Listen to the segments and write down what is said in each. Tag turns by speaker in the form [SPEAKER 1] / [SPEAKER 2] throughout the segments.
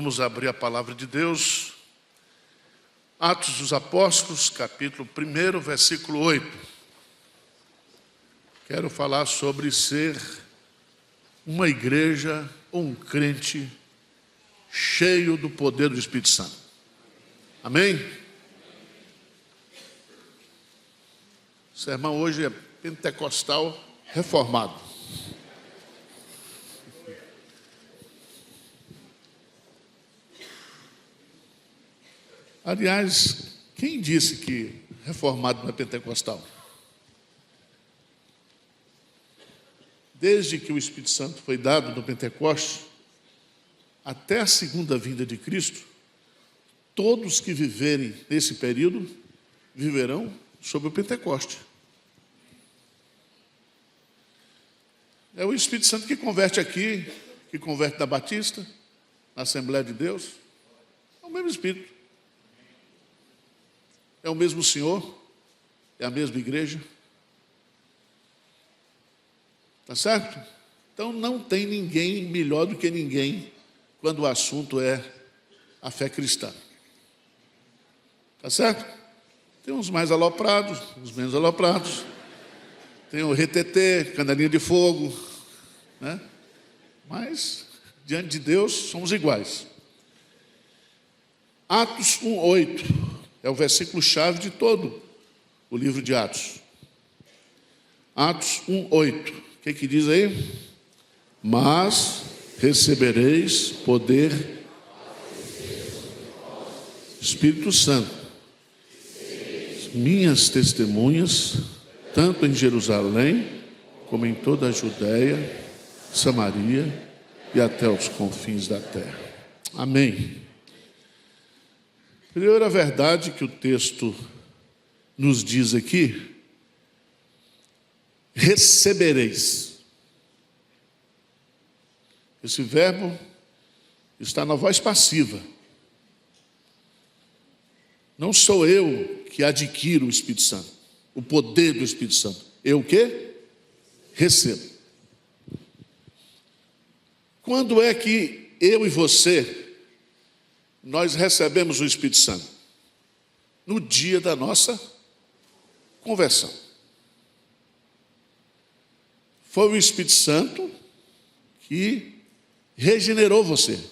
[SPEAKER 1] Vamos abrir a palavra de Deus. Atos dos Apóstolos, capítulo 1, versículo 8. Quero falar sobre ser uma igreja ou um crente cheio do poder do Espírito Santo. Amém? O sermão hoje é pentecostal reformado. Aliás, quem disse que reformado não é pentecostal? Desde que o Espírito Santo foi dado no Pentecostes, até a segunda vinda de Cristo, todos que viverem nesse período, viverão sob o Pentecoste. É o Espírito Santo que converte aqui, que converte na Batista, na Assembleia de Deus. É o mesmo Espírito. É o mesmo Senhor, é a mesma igreja. Tá certo? Então não tem ninguém melhor do que ninguém quando o assunto é a fé cristã. Tá certo? Tem uns mais aloprados, uns menos aloprados. Tem o RTT, canelinha de fogo, né? Mas diante de Deus somos iguais. Atos 1:8 é o versículo-chave de todo o livro de Atos. Atos 1:8. O que diz aí? Mas recebereis poder, Espírito Santo, minhas testemunhas, tanto em Jerusalém, como em toda a Judéia, Samaria e até os confins da terra. Amém. Primeira verdade que o texto nos diz aqui: recebereis. Esse verbo está na voz passiva. Não sou eu que adquiro o Espírito Santo, o poder do Espírito Santo. Eu o quê? Recebo. Quando é que eu e você, nós recebemos o Espírito Santo? No dia da nossa conversão. Foi o Espírito Santo que regenerou você.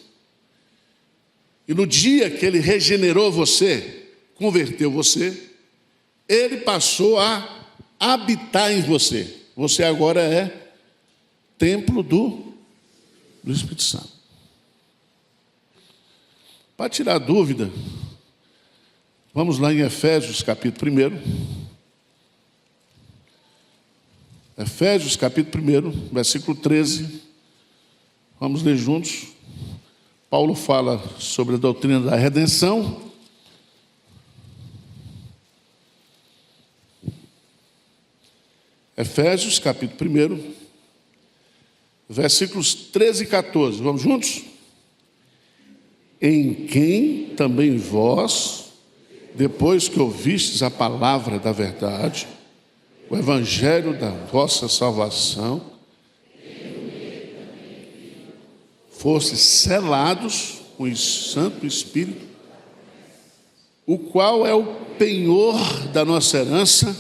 [SPEAKER 1] E no dia que ele regenerou você, converteu você, ele passou a habitar em você. Você agora é templo do Espírito Santo. Para tirar dúvida, vamos lá em Efésios capítulo 1. Efésios capítulo 1, versículo 13. Vamos ler juntos. Paulo fala sobre a doutrina da redenção. Efésios capítulo 1, versículos 13 e 14. Vamos juntos? Em quem também vós, depois que ouvistes a palavra da verdade, o evangelho da vossa salvação, fostes selados com o Santo Espírito, o qual é o penhor da nossa herança,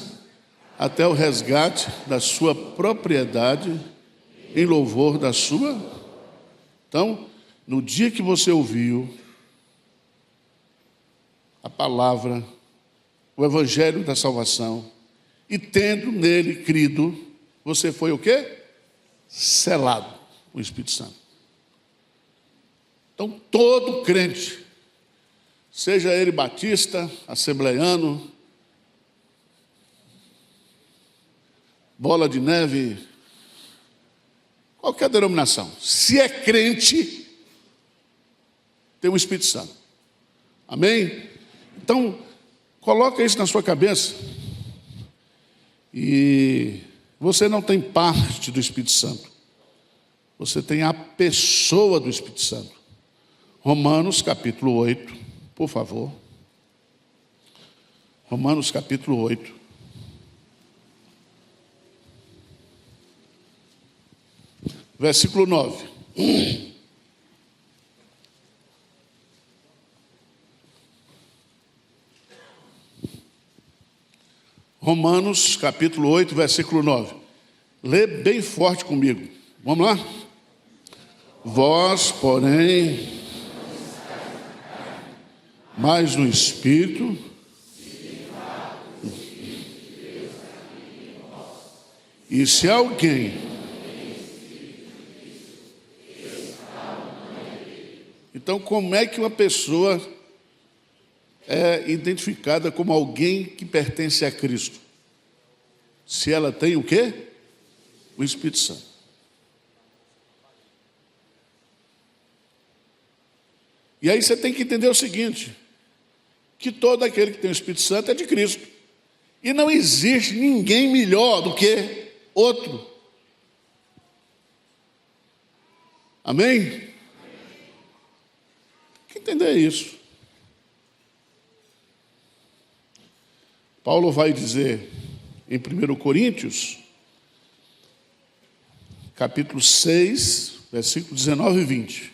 [SPEAKER 1] até o resgate da sua propriedade, em louvor da sua. Então, no dia que você ouviu a palavra, o evangelho da salvação, e tendo nele crido, você foi o quê? Selado com o Espírito Santo. Então, todo crente, seja ele batista, assembleiano, bola de neve, qualquer denominação, se é crente, tem o Espírito Santo. Amém? Então, coloca isso na sua cabeça. E você não tem parte do Espírito Santo. Você tem a pessoa do Espírito Santo. Romanos capítulo 8, por favor. Romanos capítulo 8. Versículo 9. Romanos, capítulo 8, versículo 9. Lê bem forte comigo. Vamos lá? Vós, porém, mais no Espírito, e se alguém... Então, como é que uma pessoa é identificada como alguém que pertence a Cristo? Se ela tem o quê? O Espírito Santo. E aí você tem que entender o seguinte, que todo aquele que tem o Espírito Santo é de Cristo. E não existe ninguém melhor do que outro. Amém? Tem que entender isso. Paulo vai dizer em 1 Coríntios, capítulo 6, versículo 19 e 20.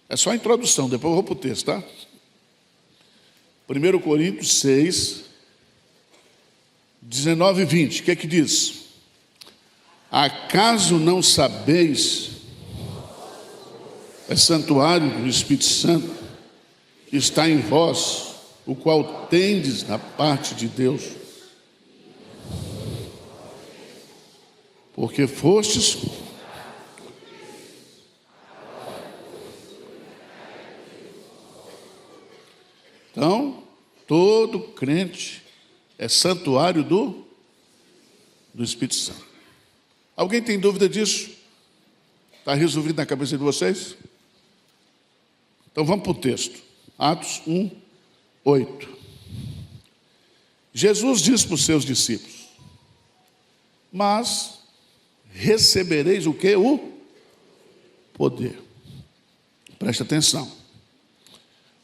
[SPEAKER 1] É só a introdução, depois eu vou para o texto, tá? 1 Coríntios 6, 19 e 20. O que é que diz? Acaso não sabeis, é santuário do Espírito Santo, que está em vós, o qual tendes da parte de Deus, porque fostes então, todo crente é santuário do Espírito Santo. Alguém tem dúvida disso? Está resolvido na cabeça de vocês? Então vamos para o texto. Atos 1, 8. Jesus disse para os seus discípulos: mas recebereis o quê? O poder. Preste atenção.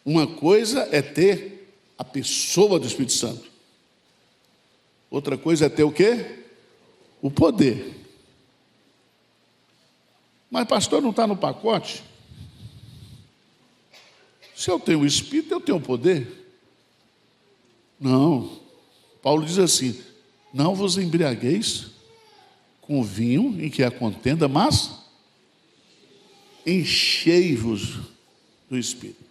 [SPEAKER 1] Uma coisa é ter a pessoa do Espírito Santo. Outra coisa é ter o quê? O poder. Mas pastor, não está no pacote? Se eu tenho o Espírito, eu tenho o poder? Não. Paulo diz assim: não vos embriagueis com vinho em que há contenda, mas enchei-vos do Espírito.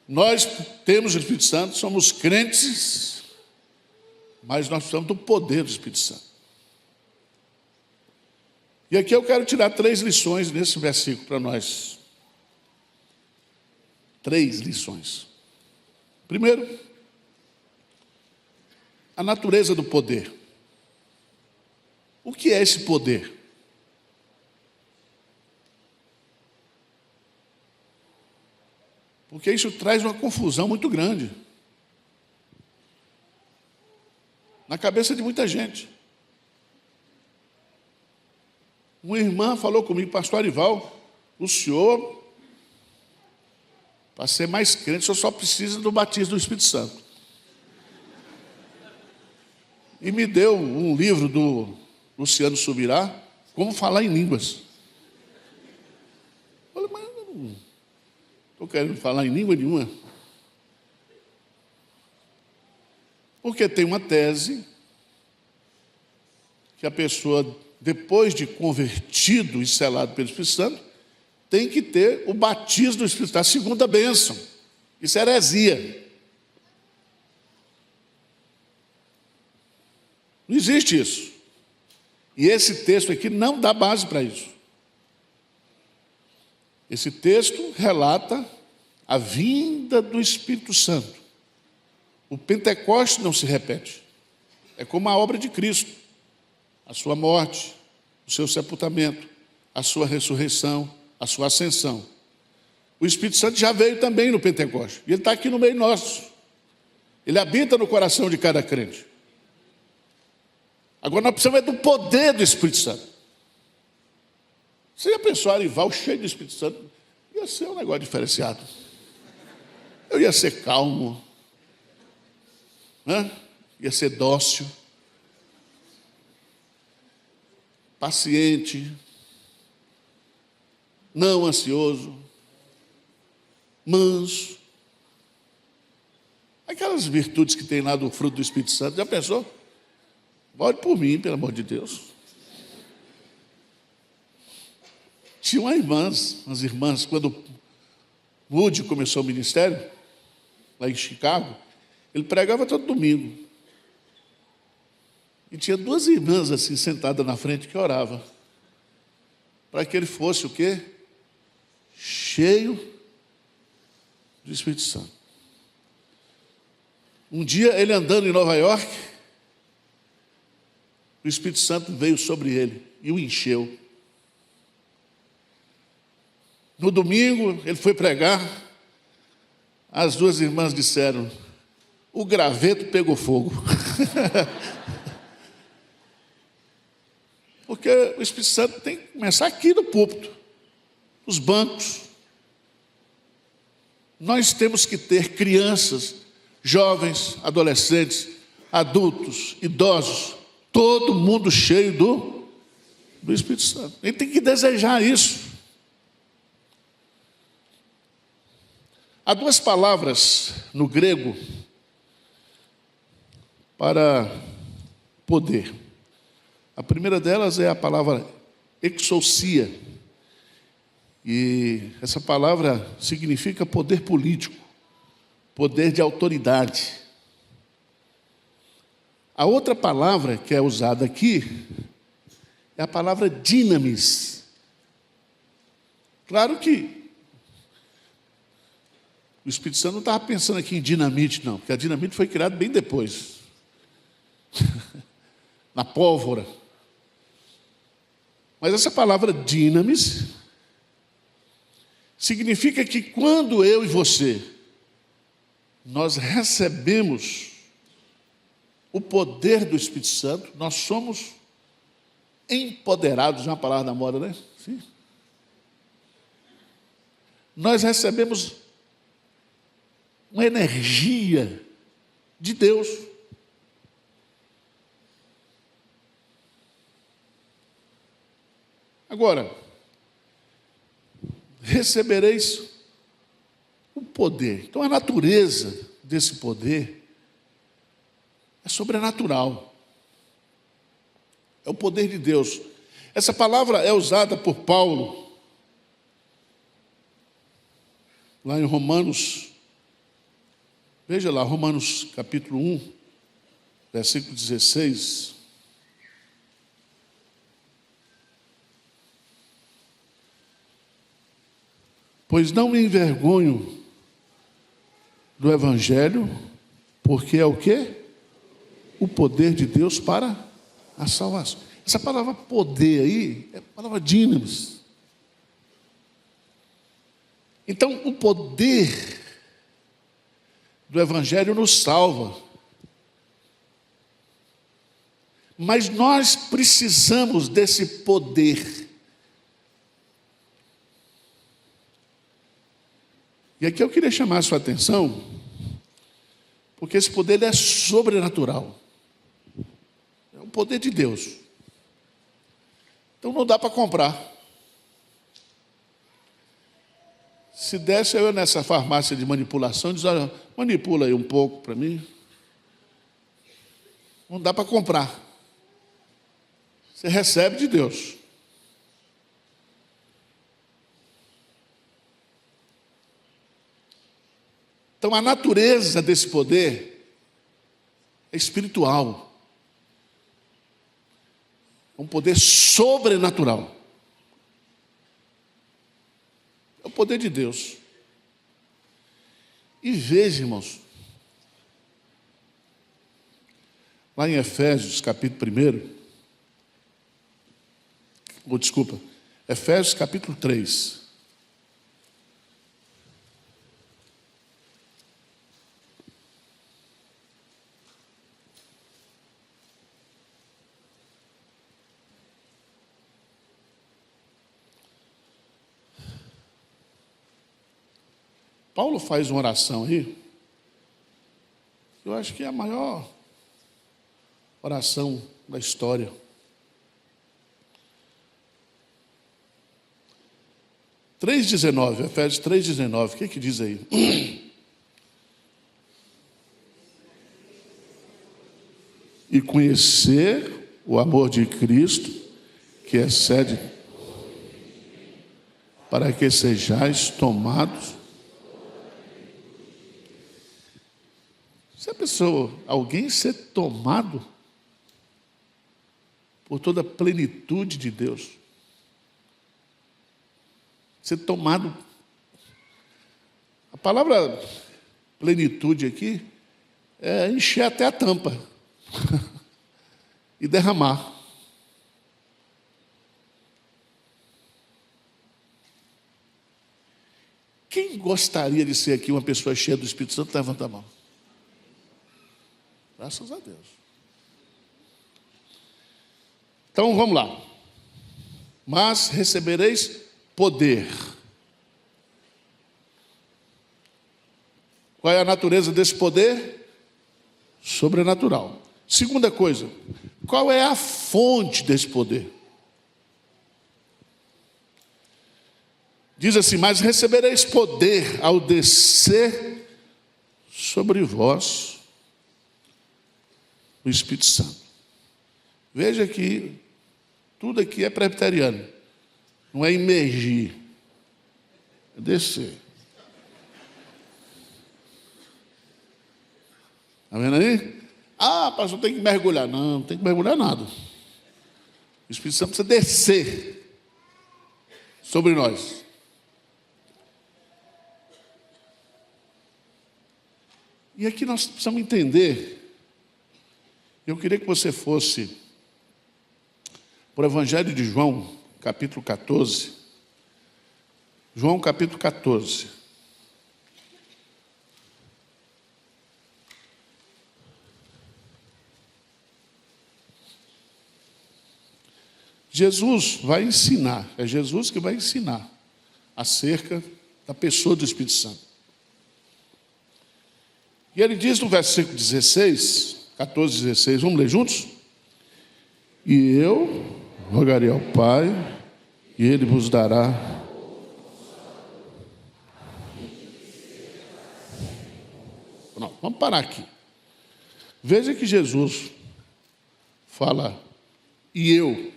[SPEAKER 1] Nós temos o Espírito Santo, somos crentes, mas nós precisamos do poder do Espírito Santo. E aqui eu quero tirar 3 lições nesse versículo para nós. 3 lições. Primeiro, a natureza do poder. O que é esse poder? Porque isso traz uma confusão muito grande na cabeça de muita gente. Uma irmã falou comigo: pastor Arival, o senhor, para ser mais crente, o senhor só precisa do batismo do Espírito Santo. E me deu um livro do Luciano Subirá, Como Falar em Línguas. Eu falei, mas eu não estou querendo falar em língua nenhuma. Porque tem uma tese que a pessoa, depois de convertido e selado pelo Espírito Santo, tem que ter o batismo do Espírito Santo, a segunda bênção. Isso é heresia. Não existe isso. E esse texto aqui não dá base para isso. Esse texto relata a vinda do Espírito Santo. O Pentecostes não se repete. É como a obra de Cristo. A sua morte, o seu sepultamento, a sua ressurreição, a sua ascensão. O Espírito Santo já veio também no Pentecostes. E ele está aqui no meio nosso. Ele habita no coração de cada crente. Agora nós precisamos do poder do Espírito Santo. Você já pensou, Arival cheio do Espírito Santo? Ia ser um negócio diferenciado. Eu ia ser calmo, né? Ia ser dócil, paciente, não ansioso, manso. Aquelas virtudes que tem lá do fruto do Espírito Santo, já pensou? Ore por mim, pelo amor de Deus. Tinha umas irmãs, quando Woody começou o ministério, lá em Chicago, ele pregava todo domingo. E tinha 2 irmãs assim, sentadas na frente, que oravam. Para que ele fosse o quê? Cheio do Espírito Santo. Um dia, ele andando em Nova York, o Espírito Santo veio sobre ele e o encheu. No domingo, ele foi pregar, as 2 irmãs disseram: o graveto pegou fogo. Porque o Espírito Santo tem que começar aqui no púlpito, nos bancos. Nós temos que ter crianças, jovens, adolescentes, adultos, idosos, todo mundo cheio do Espírito Santo. Ele tem que desejar isso. Há 2 palavras no grego para poder. A primeira delas é a palavra exousia. E essa palavra significa poder político, poder de autoridade. A outra palavra que é usada aqui é a palavra dinamis. Claro que o Espírito Santo não estava pensando aqui em dinamite, não, porque a dinamite foi criada bem depois. Na pólvora. Mas essa palavra dinamis significa que quando eu e você, nós recebemos o poder do Espírito Santo, nós somos empoderados, é uma palavra da moda, né? Sim. Nós recebemos uma energia de Deus. Agora, recebereis o poder. Então, a natureza desse poder é sobrenatural. É o poder de Deus. Essa palavra é usada por Paulo, lá em Romanos. Veja lá, Romanos capítulo 1, versículo 16. Pois não me envergonho do Evangelho, porque é o quê? O poder de Deus para a salvação. Essa palavra poder aí é a palavra dinamis. Então, o poder do Evangelho nos salva. Mas nós precisamos desse poder. E aqui eu queria chamar a sua atenção, porque esse poder é sobrenatural. É o poder de Deus. Então não dá para comprar. Se desse eu nessa farmácia de manipulação, diz: olha, manipula aí um pouco para mim. Não dá para comprar. Você recebe de Deus. Então, a natureza desse poder é espiritual. É um poder sobrenatural. É o poder de Deus. E veja, irmãos, lá em Efésios, capítulo 1, Efésios, capítulo 3. Paulo faz uma oração aí, eu acho que é a maior oração da história. Efésios 3,19, o que diz aí? e conhecer o amor de Cristo, que excede, para que sejais tomados. Se a pessoa, alguém ser tomado por toda a plenitude de Deus, ser tomado, a palavra plenitude aqui é encher até a tampa e derramar. Quem gostaria de ser aqui uma pessoa cheia do Espírito Santo? Levanta a mão. Graças a Deus. Então vamos lá. Mas recebereis poder. Qual é a natureza desse poder? Sobrenatural. Segunda coisa, qual é a fonte desse poder? Diz assim: mas recebereis poder ao descer sobre vós o Espírito Santo. Veja que tudo aqui é presbiteriano. Não é imergir, é descer. Está vendo aí? Ah, pastor, tem que mergulhar. Não tem que mergulhar nada. O Espírito Santo precisa descer sobre nós. E aqui nós precisamos entender. Eu queria que você fosse para o Evangelho de João, capítulo 14. João, capítulo 14. Jesus vai ensinar, é Jesus que vai ensinar acerca da pessoa do Espírito Santo. E ele diz no versículo 16, 14, 16, vamos ler juntos? E eu rogarei ao Pai, e Ele vos dará. Não, vamos parar aqui. Veja que Jesus fala, e eu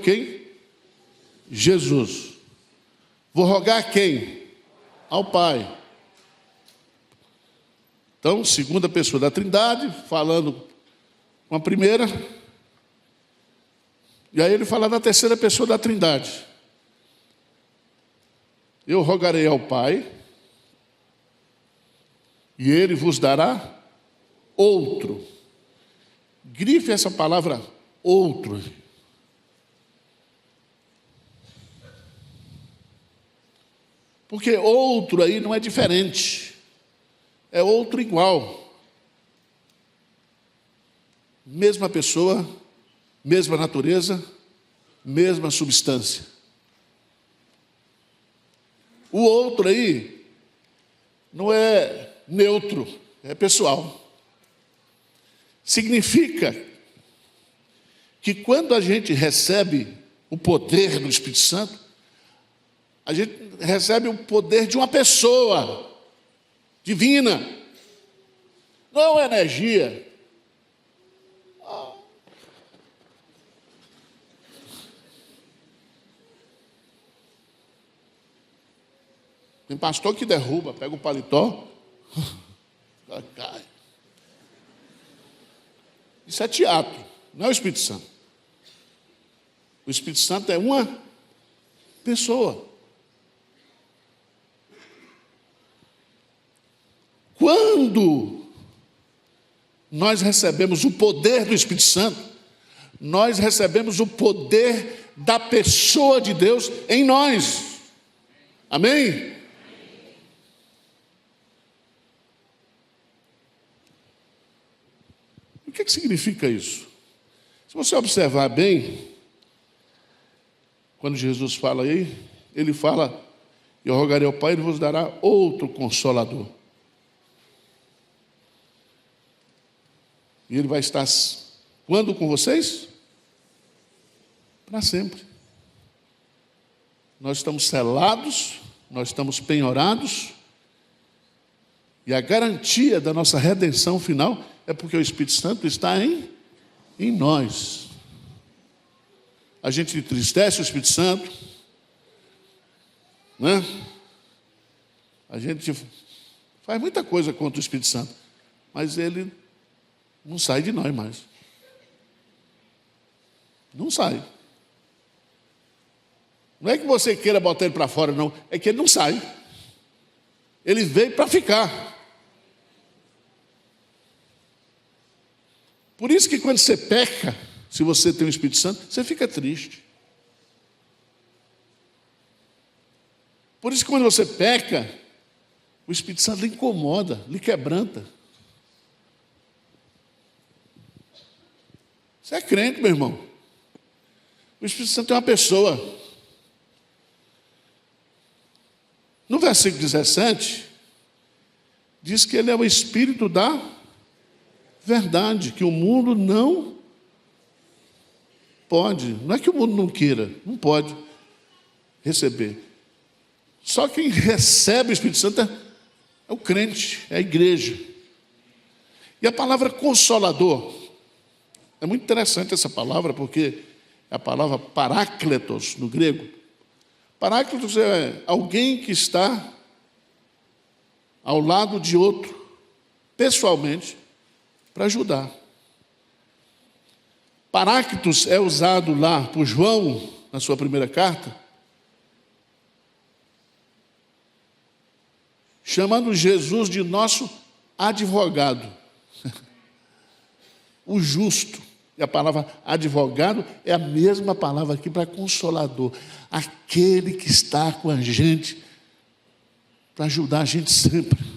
[SPEAKER 1] quem? Jesus. Vou rogar a quem? Ao Pai. Então, segunda pessoa da Trindade, falando com a primeira. E aí ele fala da terceira pessoa da Trindade. Eu rogarei ao Pai, e Ele vos dará outro. Grife essa palavra outro. Porque outro aí não é diferente. É outro igual. Mesma pessoa, mesma natureza, mesma substância. O outro aí não é neutro, é pessoal. Significa que quando a gente recebe o poder do Espírito Santo, a gente recebe o poder de uma pessoa divina. Não é energia. Tem pastor que derruba, pega o paletó, cai. Isso é teatro, não é o Espírito Santo. O Espírito Santo é uma pessoa. Quando nós recebemos o poder do Espírito Santo, nós recebemos o poder da pessoa de Deus em nós. Amém? O que significa isso? Se você observar bem, quando Jesus fala aí, ele fala, eu rogarei ao Pai e ele vos dará outro Consolador. E ele vai estar quando com vocês? Para sempre. Nós estamos selados, nós estamos penhorados, e a garantia da nossa redenção final É porque o Espírito Santo está em nós. A gente entristece o Espírito Santo, né? A gente faz muita coisa contra o Espírito Santo, mas ele não sai de nós mais. Não sai. Não é que você queira botar ele para fora, não. É que ele não sai. Ele veio para ficar. Por isso que quando você peca, se você tem o Espírito Santo, você fica triste. Por isso que quando você peca, o Espírito Santo lhe incomoda, lhe quebranta. Você é crente, meu irmão. O Espírito Santo é uma pessoa. No versículo 17, diz que ele é o Espírito da verdade, que o mundo não pode. Não é que o mundo não queira, não pode receber. Só quem recebe o Espírito Santo é o crente, é a igreja. E a palavra consolador, é muito interessante essa palavra, porque é a palavra parácletos no grego. Paráclitos é alguém que está ao lado de outro, pessoalmente, para ajudar. Paráclitos é usado lá por João, na sua primeira carta, chamando Jesus de nosso advogado. O justo. E a palavra advogado é a mesma palavra aqui para consolador. Aquele que está com a gente para ajudar a gente sempre.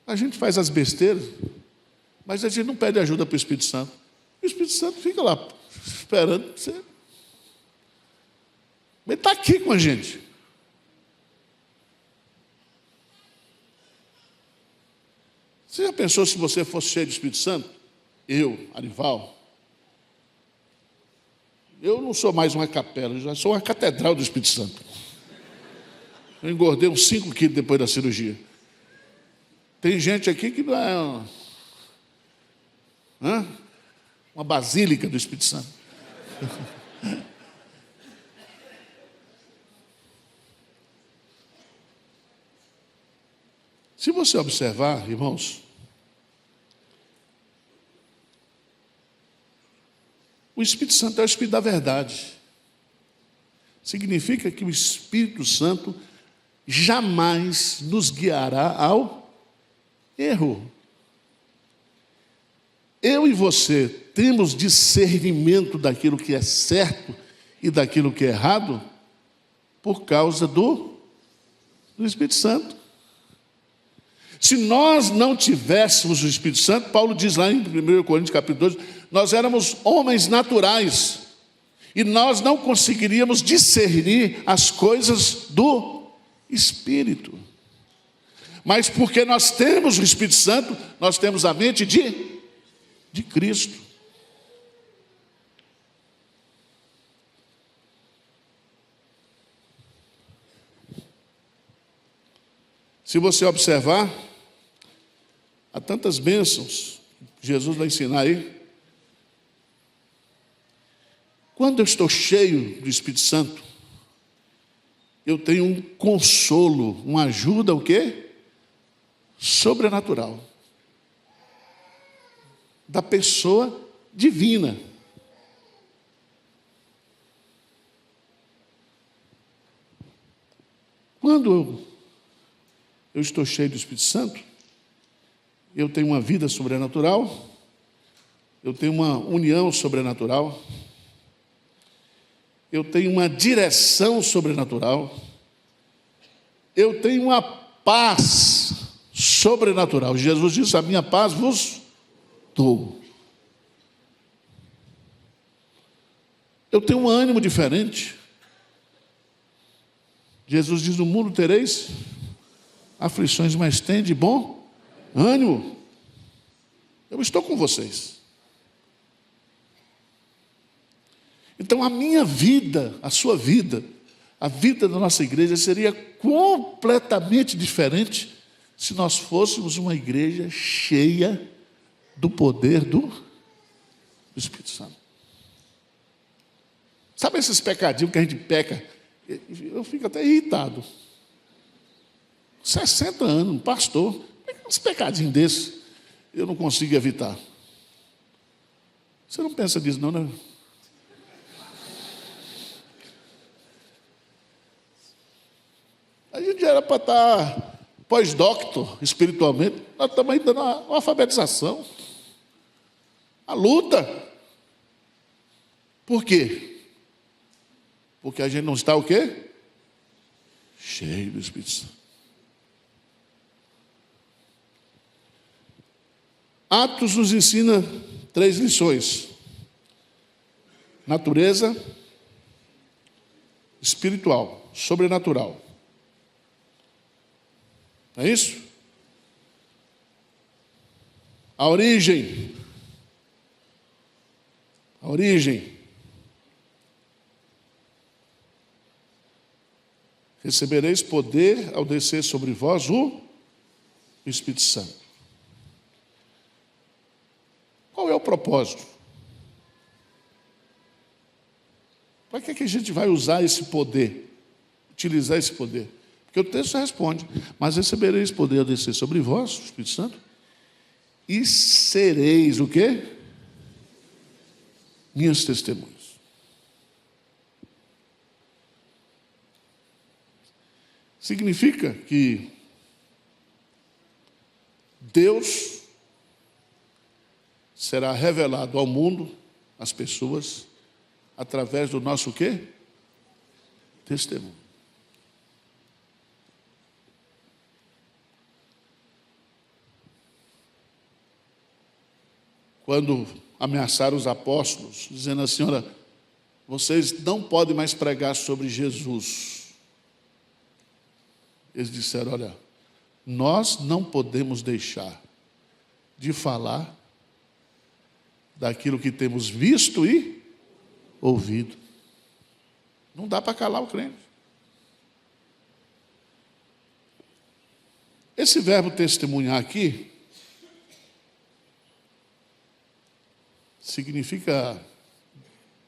[SPEAKER 1] A gente faz as besteiras, mas a gente não pede ajuda para o Espírito Santo. O Espírito Santo fica lá esperando você. Ele está aqui com a gente. Você já pensou se você fosse cheio do Espírito Santo? Eu, Arival. Eu não sou mais uma capela, eu já sou uma catedral do Espírito Santo. Eu engordei uns 5 quilos depois da cirurgia. Tem gente aqui que não é uma basílica do Espírito Santo. Se você observar, irmãos, o Espírito Santo é o Espírito da verdade. Significa que o Espírito Santo jamais nos guiará ao erro. Eu e você temos discernimento daquilo que é certo e daquilo que é errado por causa do Espírito Santo. Se nós não tivéssemos o Espírito Santo, Paulo diz lá em 1 Coríntios capítulo 2, nós éramos homens naturais e nós não conseguiríamos discernir as coisas do Espírito. Mas porque nós temos o Espírito Santo, nós temos a mente de Cristo. Se você observar, há tantas bênçãos que Jesus vai ensinar aí. Quando eu estou cheio do Espírito Santo, eu tenho um consolo, uma ajuda, o quê? Sobrenatural. Da pessoa divina. Quando eu estou cheio do Espírito Santo, eu tenho uma vida sobrenatural, eu tenho uma união sobrenatural, eu tenho uma direção sobrenatural, eu tenho uma paz sobrenatural. Jesus disse: a minha paz vos dou. Eu tenho um ânimo diferente. Jesus diz: no mundo tereis aflições, mas tende bom ânimo. Eu estou com vocês. Então a minha vida, a sua vida, a vida da nossa igreja seria completamente diferente se nós fôssemos uma igreja cheia do poder do Espírito Santo. Sabe esses pecadinhos que a gente peca? Eu fico até irritado. 60 anos, um pastor, uns pecadinhos desses, eu não consigo evitar. Você não pensa nisso não, né? A gente era para estar pós-doctor espiritualmente, nós estamos ainda na alfabetização. A luta. Por quê? Porque a gente não está o quê? Cheio do Espírito Santo. Atos nos ensina 3 lições: natureza, espiritual, sobrenatural. Não é isso? A origem. A origem. Recebereis poder ao descer sobre vós o Espírito Santo. Qual é o propósito? Para que a gente vai usar esse poder? Utilizar esse poder? Porque o texto responde: mas recebereis poder ao descer sobre vós, o Espírito Santo, e sereis o quê? Minhas testemunhas. Significa que Deus será revelado ao mundo, às pessoas, através do nosso quê? Testemunho. Quando ameaçaram os apóstolos, dizendo assim: olha, vocês não podem mais pregar sobre Jesus. Eles disseram: olha, nós não podemos deixar de falar daquilo que temos visto e ouvido. Não dá para calar o crente. Esse verbo testemunhar aqui significa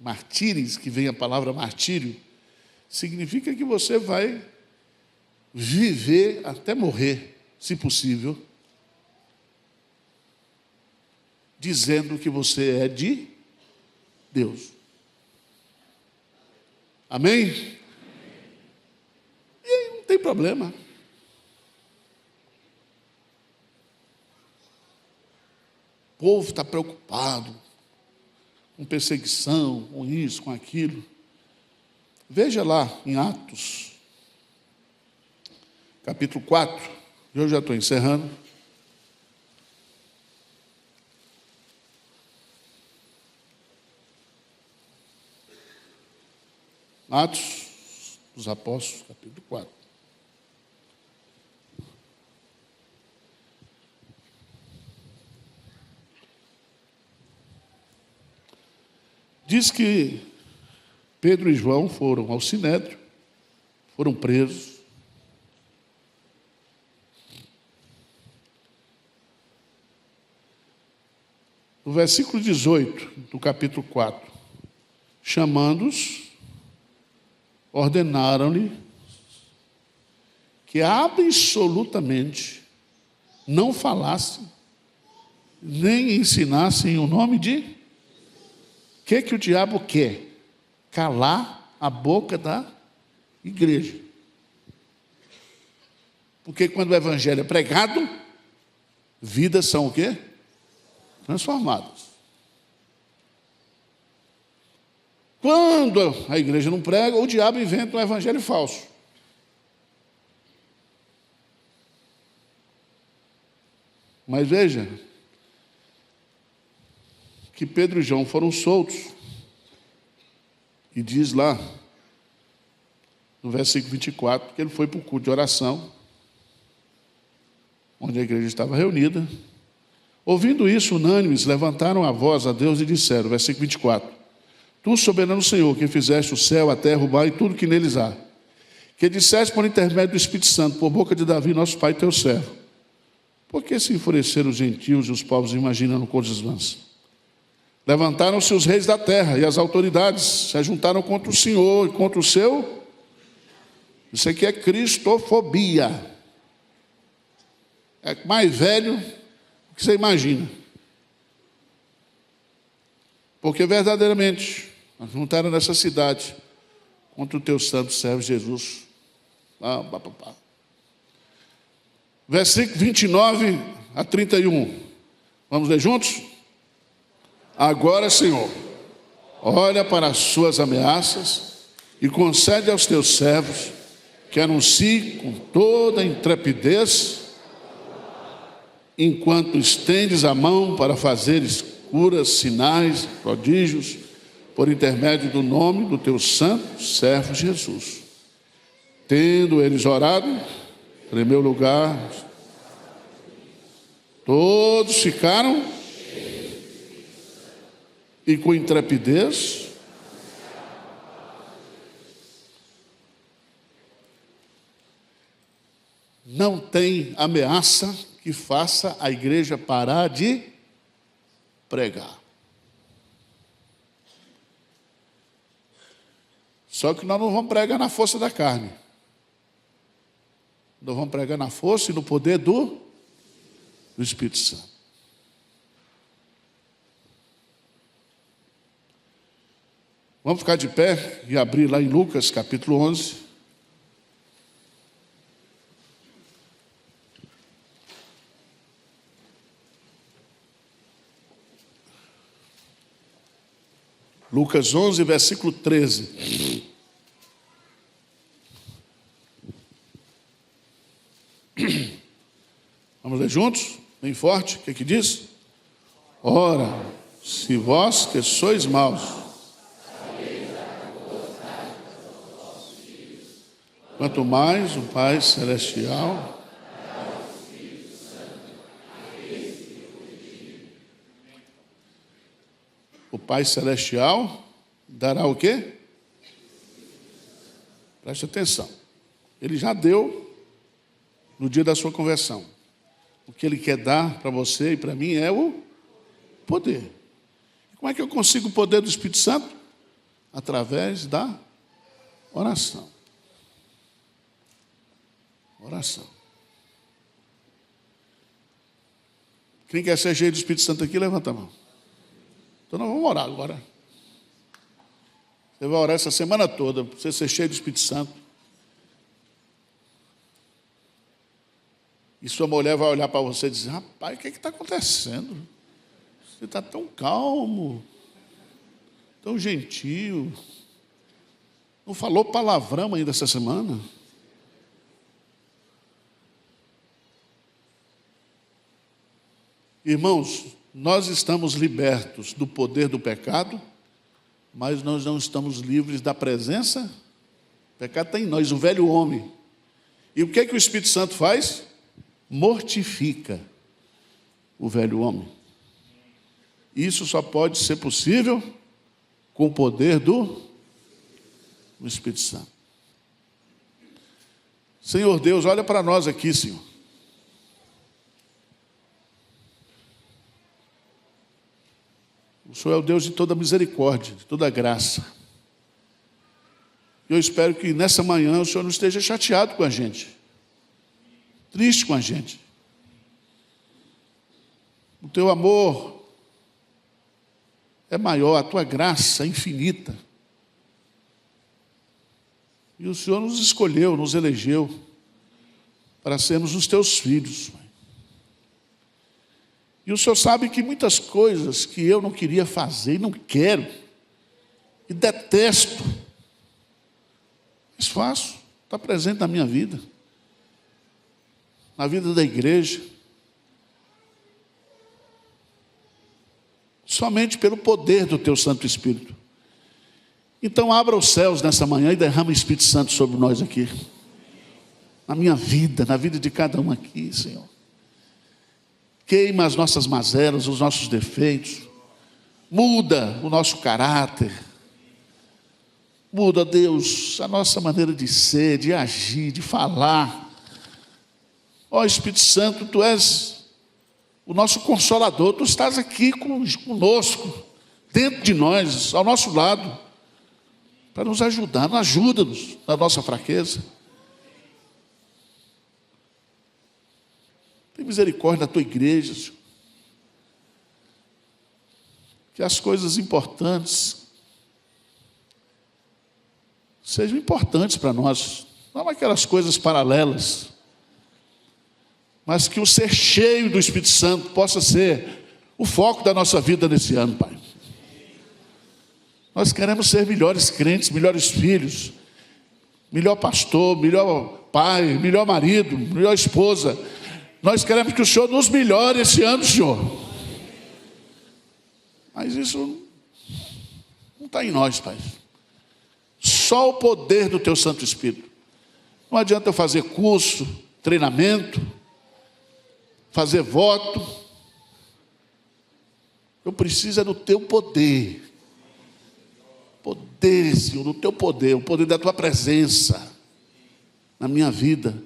[SPEAKER 1] martírios, que vem a palavra martírio, significa que você vai viver até morrer, se possível, dizendo que você é de Deus. Amém? E aí não tem problema. O povo está preocupado com perseguição, com isso, com aquilo. Veja lá em Atos, capítulo 4, eu já estou encerrando. Atos dos Apóstolos, capítulo 4. Diz que Pedro e João foram ao Sinédrio, foram presos. No versículo 18 do capítulo 4, chamando-os, ordenaram-lhe que absolutamente não falassem, nem ensinassem o nome de... O que o diabo quer? Calar a boca da igreja. Porque quando o evangelho é pregado, vidas são o quê? Transformadas. Quando a igreja não prega, o diabo inventa um evangelho falso. Mas veja que Pedro e João foram soltos. E diz lá, no versículo 24, que ele foi para o culto de oração, onde a igreja estava reunida. Ouvindo isso, unânimes, levantaram a voz a Deus e disseram, versículo 24, Tu, soberano Senhor, que fizeste o céu, a terra, o mar e tudo que neles há, que disseste por intermédio do Espírito Santo, por boca de Davi, nosso pai, teu servo, por que se enfureceram os gentios e os povos imaginando coisas vãs? Levantaram-se os reis da terra e as autoridades se ajuntaram contra o Senhor e contra o seu. Isso aqui é cristofobia. É mais velho do que você imagina. Porque verdadeiramente juntaram nessa cidade contra o teu santo servo Jesus. Versículo 29 a 31. Vamos ler juntos? Agora, Senhor, olha para as suas ameaças e concede aos teus servos que anunciem com toda a intrepidez, enquanto estendes a mão para fazeres curas, sinais, prodígios, por intermédio do nome do teu santo servo Jesus. Tendo eles orado, tremeu o lugar, todos ficaram e com intrepidez não tem ameaça que faça a igreja parar de pregar. Só que nós não vamos pregar na força da carne. Nós vamos pregar na força e no poder do Espírito Santo. Vamos ficar de pé e abrir lá em Lucas, capítulo 11. Lucas 11, versículo 13. Vamos ler juntos? Bem forte. O que diz? Ora, se vós que sois maus, quanto mais o Pai Celestial Pai Celestial dará o quê? Preste atenção. Ele já deu no dia da sua conversão. O que Ele quer dar para você e para mim é o poder. Como é que eu consigo o poder do Espírito Santo? Através da oração. Oração. Quem quer ser cheio do Espírito Santo aqui, levanta a mão. Então nós vamos orar agora. Você vai orar essa semana toda, para você ser cheio do Espírito Santo. E sua mulher vai olhar para você e dizer: rapaz, o que está acontecendo? Você está tão calmo, tão gentil. Não falou palavrão ainda essa semana. Irmãos, nós estamos libertos do poder do pecado, mas nós não estamos livres da presença. O pecado está em nós, o velho homem. E o que é que o Espírito Santo faz? Mortifica o velho homem. Isso só pode ser possível com o poder do Espírito Santo. Senhor Deus, olha para nós aqui, Senhor. O Senhor é o Deus de toda misericórdia, de toda graça. Eu espero que nessa manhã o Senhor não esteja chateado com a gente, triste com a gente. O teu amor é maior, a tua graça é infinita. E o Senhor nos escolheu, nos elegeu para sermos os teus filhos. E o Senhor sabe que muitas coisas que eu não queria fazer e não quero, e detesto, mas faço, está presente na minha vida, na vida da igreja, somente pelo poder do teu Santo Espírito. Então abra os céus nessa manhã e derrama o Espírito Santo sobre nós aqui, na minha vida, na vida de cada um aqui, Senhor. Queima as nossas mazelas, os nossos defeitos, muda o nosso caráter, Muda, Deus, a nossa maneira de ser, de agir, de falar. Ó Espírito Santo, Tu és o nosso consolador, Tu estás aqui conosco, dentro de nós, ao nosso lado, para nos ajudar. Ajuda-nos na nossa fraqueza. Tem misericórdia da Tua igreja, Senhor. Que as coisas importantes sejam importantes para nós, não aquelas coisas paralelas, mas que o ser cheio do Espírito Santo possa ser o foco da nossa vida nesse ano, Pai. Nós queremos ser melhores crentes, melhores filhos, melhor pastor, melhor pai, melhor marido, melhor esposa. Nós queremos que o Senhor nos melhore esse ano, Senhor. Mas isso não está em nós, Pai. Só o poder do Teu Santo Espírito. Não adianta eu fazer curso, treinamento, fazer voto. Eu preciso é do Teu poder. Poder, Senhor, do Teu poder, o poder da Tua presença na minha vida,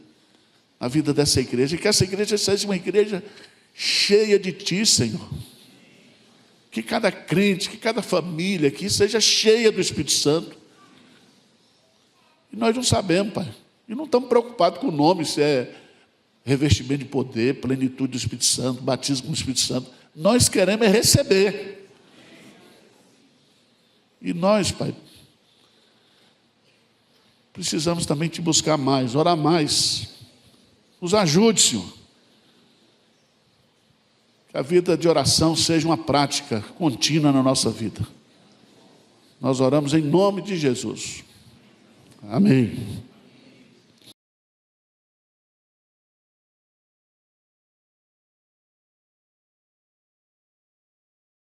[SPEAKER 1] na vida dessa igreja. E que essa igreja seja uma igreja cheia de Ti, Senhor. Que cada crente, que cada família aqui seja cheia do Espírito Santo. E nós não sabemos, Pai. E não estamos preocupados com o nome, se é revestimento de poder, plenitude do Espírito Santo, batismo com o Espírito Santo. Nós queremos é receber. E nós, Pai, precisamos também Te buscar mais, orar mais. Nos ajude, Senhor. Que a vida de oração seja uma prática contínua na nossa vida. Nós oramos em nome de Jesus. Amém.